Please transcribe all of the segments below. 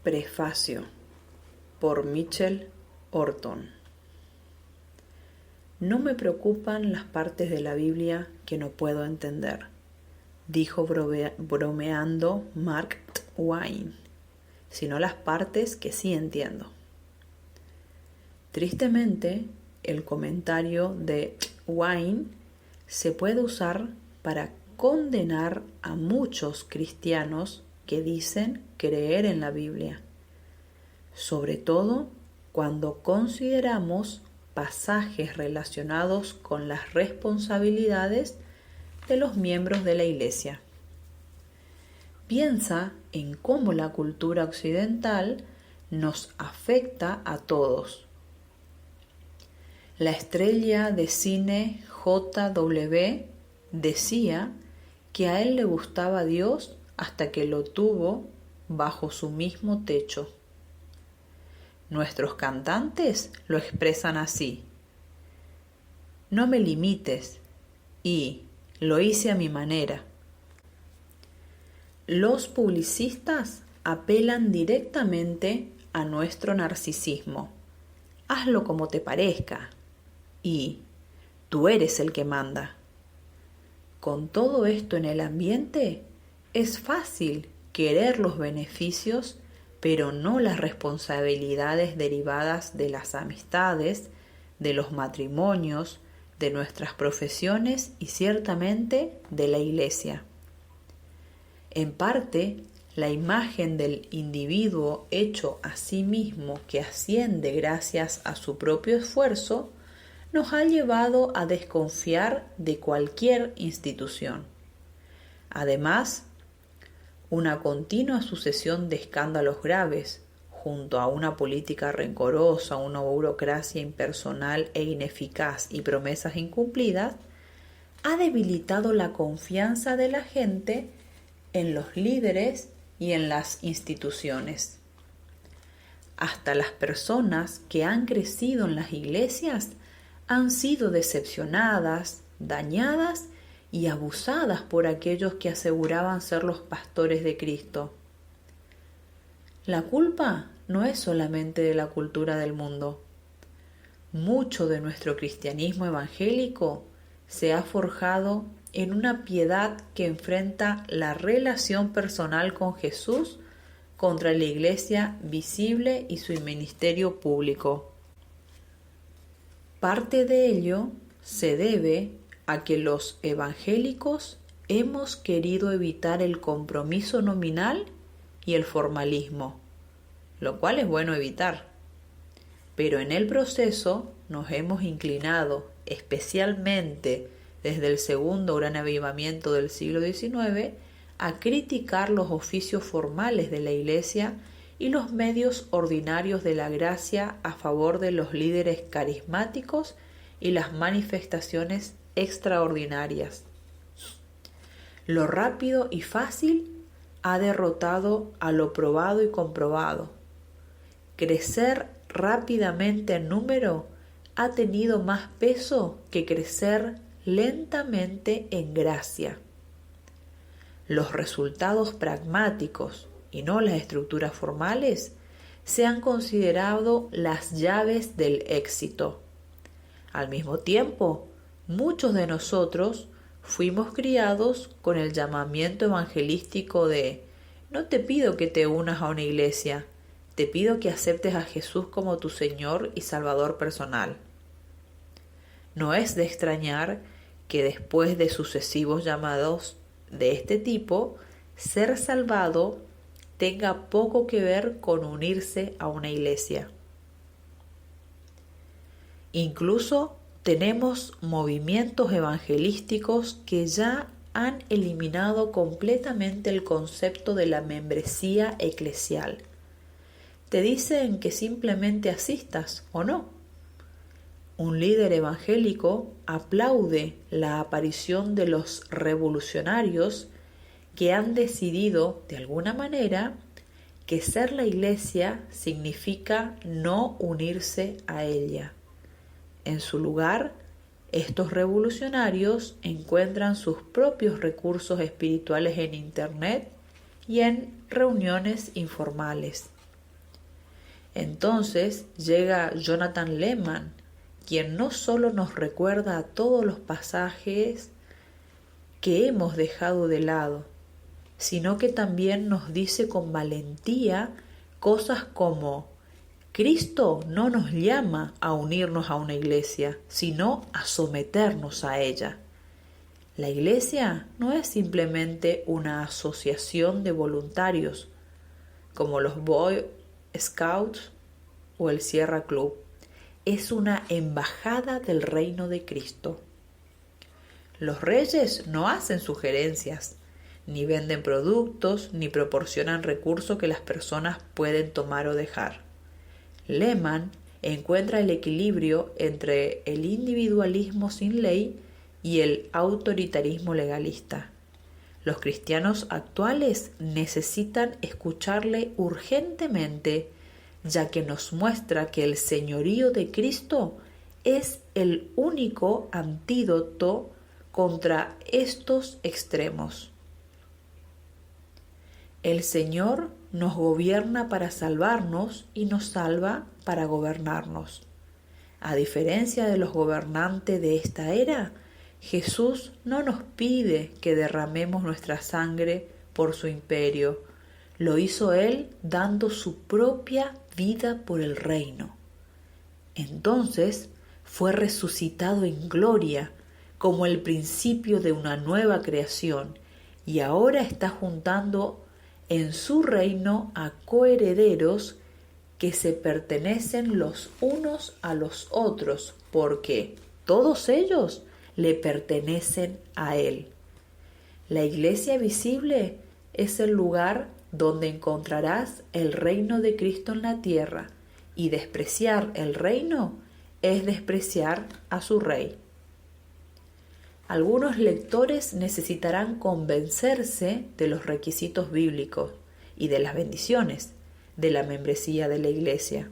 Prefacio por Michelle Horton. No me preocupan las partes de la Biblia que no puedo entender, dijo bromeando Mark Twain, sino las partes que sí entiendo. Tristemente, el comentario de Twain se puede usar para condenar a muchos cristianos que dicen creer en la Biblia, sobre todo cuando consideramos pasajes relacionados con las responsabilidades de los miembros de la Iglesia. Piensa en cómo la cultura occidental nos afecta a todos. La estrella de cine J.W. decía que a él le gustaba Dios hasta que lo tuvo bajo su mismo techo. Nuestros cantantes lo expresan así: no me limites y lo hice a mi manera. Los publicistas apelan directamente a nuestro narcisismo. Hazlo como te parezca y tú eres el que manda. Con todo esto en el ambiente, es fácil querer los beneficios, pero no las responsabilidades derivadas de las amistades, de los matrimonios, de nuestras profesiones y ciertamente de la Iglesia. En parte, la imagen del individuo hecho a sí mismo que asciende gracias a su propio esfuerzo nos ha llevado a desconfiar de cualquier institución. Además, una continua sucesión de escándalos graves, junto a una política rencorosa, una burocracia impersonal e ineficaz y promesas incumplidas, ha debilitado la confianza de la gente en los líderes y en las instituciones. Hasta las personas que han crecido en las iglesias han sido decepcionadas, dañadas y abusadas por aquellos que aseguraban ser los pastores de Cristo. La culpa no es solamente de la cultura del mundo. Mucho de nuestro cristianismo evangélico se ha forjado en una piedad que enfrenta la relación personal con Jesús contra la iglesia visible y su ministerio público. Parte de ello se debe a que los evangélicos hemos querido evitar el compromiso nominal y el formalismo, lo cual es bueno evitar. Pero en el proceso nos hemos inclinado, especialmente desde el segundo gran avivamiento del siglo XIX, a criticar los oficios formales de la Iglesia y los medios ordinarios de la gracia a favor de los líderes carismáticos y las manifestaciones extraordinarias. Lo rápido y fácil ha derrotado a lo probado y comprobado. Crecer rápidamente en número ha tenido más peso que crecer lentamente en gracia. Los resultados pragmáticos y no las estructuras formales se han considerado las llaves del éxito. Al mismo tiempo, muchos de nosotros fuimos criados con el llamamiento evangelístico de: no te pido que te unas a una iglesia, te pido que aceptes a Jesús como tu Señor y Salvador personal. No es de extrañar que después de sucesivos llamados de este tipo, ser salvado tenga poco que ver con unirse a una iglesia. Incluso tenemos movimientos evangelísticos que ya han eliminado completamente el concepto de la membresía eclesial. Te dicen que simplemente asistas o no. Un líder evangélico aplaude la aparición de los revolucionarios que han decidido, de alguna manera, que ser la iglesia significa no unirse a ella. En su lugar, estos revolucionarios encuentran sus propios recursos espirituales en Internet y en reuniones informales. Entonces llega Jonathan Leeman, quien no solo nos recuerda a todos los pasajes que hemos dejado de lado, sino que también nos dice con valentía cosas como: Cristo no nos llama a unirnos a una iglesia, sino a someternos a ella. La iglesia no es simplemente una asociación de voluntarios, como los Boy Scouts o el Sierra Club. Es una embajada del reino de Cristo. Los reyes no hacen sugerencias, ni venden productos, ni proporcionan recursos que las personas pueden tomar o dejar. Leeman encuentra el equilibrio entre el individualismo sin ley y el autoritarismo legalista. Los cristianos actuales necesitan escucharle urgentemente, ya que nos muestra que el señorío de Cristo es el único antídoto contra estos extremos. El Señor nos gobierna para salvarnos y nos salva para gobernarnos. A diferencia de los gobernantes de esta era, Jesús no nos pide que derramemos nuestra sangre por su imperio. Lo hizo Él dando su propia vida por el reino. Entonces fue resucitado en gloria como el principio de una nueva creación, y ahora está juntando en su reino a coherederos que se pertenecen los unos a los otros, porque todos ellos le pertenecen a Él. La iglesia visible es el lugar donde encontrarás el reino de Cristo en la tierra, y despreciar el reino es despreciar a su Rey. Algunos lectores necesitarán convencerse de los requisitos bíblicos y de las bendiciones de la membresía de la iglesia.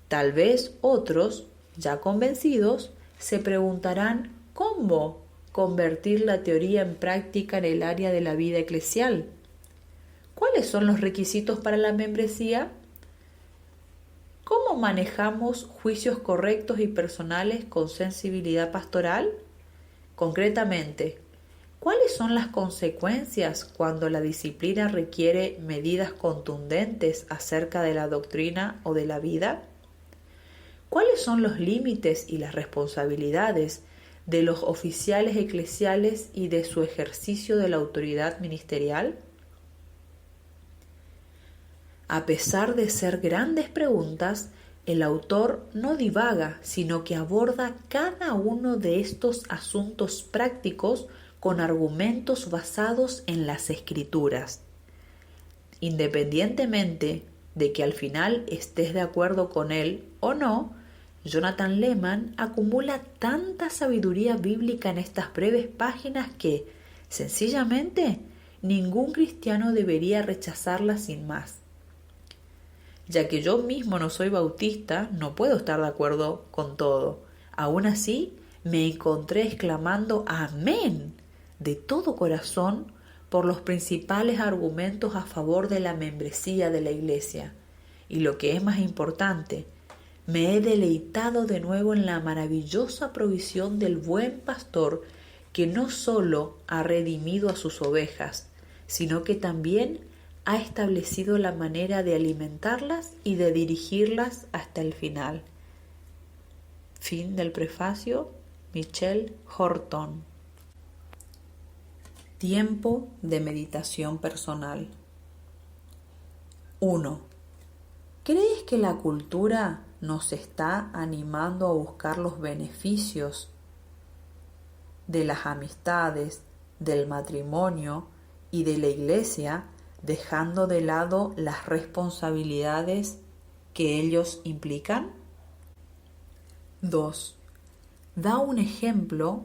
Tal vez otros, ya convencidos, se preguntarán cómo convertir la teoría en práctica en el área de la vida eclesial. ¿Cuáles son los requisitos para la membresía? ¿Cómo manejamos juicios correctos y personales con sensibilidad pastoral? Concretamente, ¿cuáles son las consecuencias cuando la disciplina requiere medidas contundentes acerca de la doctrina o de la vida? ¿Cuáles son los límites y las responsabilidades de los oficiales eclesiales y de su ejercicio de la autoridad ministerial? A pesar de ser grandes preguntas, el autor no divaga, sino que aborda cada uno de estos asuntos prácticos con argumentos basados en las Escrituras. Independientemente de que al final estés de acuerdo con él o no, Jonathan Leeman acumula tanta sabiduría bíblica en estas breves páginas que, sencillamente, ningún cristiano debería rechazarla sin más. Ya que yo mismo no soy bautista, no puedo estar de acuerdo con todo. Aún así, me encontré exclamando amén de todo corazón por los principales argumentos a favor de la membresía de la iglesia. Y lo que es más importante, me he deleitado de nuevo en la maravillosa provisión del buen pastor que no solo ha redimido a sus ovejas, sino que también ha establecido la manera de alimentarlas y de dirigirlas hasta el final. Fin del prefacio, Michelle Horton. Tiempo de meditación personal. 1. ¿Crees que la cultura nos está animando a buscar los beneficios de las amistades, del matrimonio y de la iglesia, dejando de lado las responsabilidades que ellos implican? 2. Da un ejemplo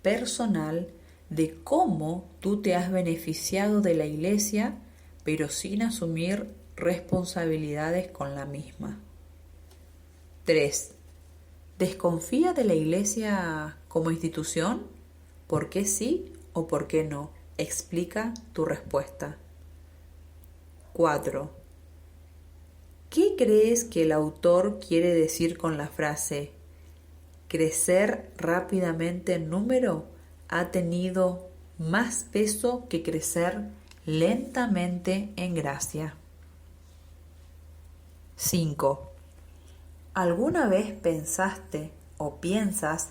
personal de cómo tú te has beneficiado de la iglesia, pero sin asumir responsabilidades con la misma. 3. ¿Desconfía de la iglesia como institución? ¿Por qué sí o por qué no? Explica tu respuesta. 4. ¿Qué crees que el autor quiere decir con la frase crecer rápidamente en número ha tenido más peso que crecer lentamente en gracia? 5. ¿Alguna vez pensaste o piensas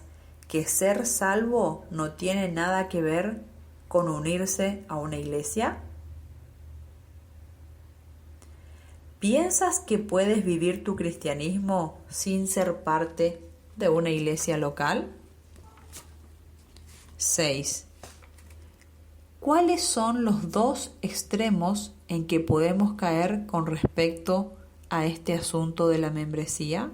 que ser salvo no tiene nada que ver con unirse a una iglesia? ¿Piensas que puedes vivir tu cristianismo sin ser parte de una iglesia local? 6. ¿Cuáles son los dos extremos en que podemos caer con respecto a este asunto de la membresía?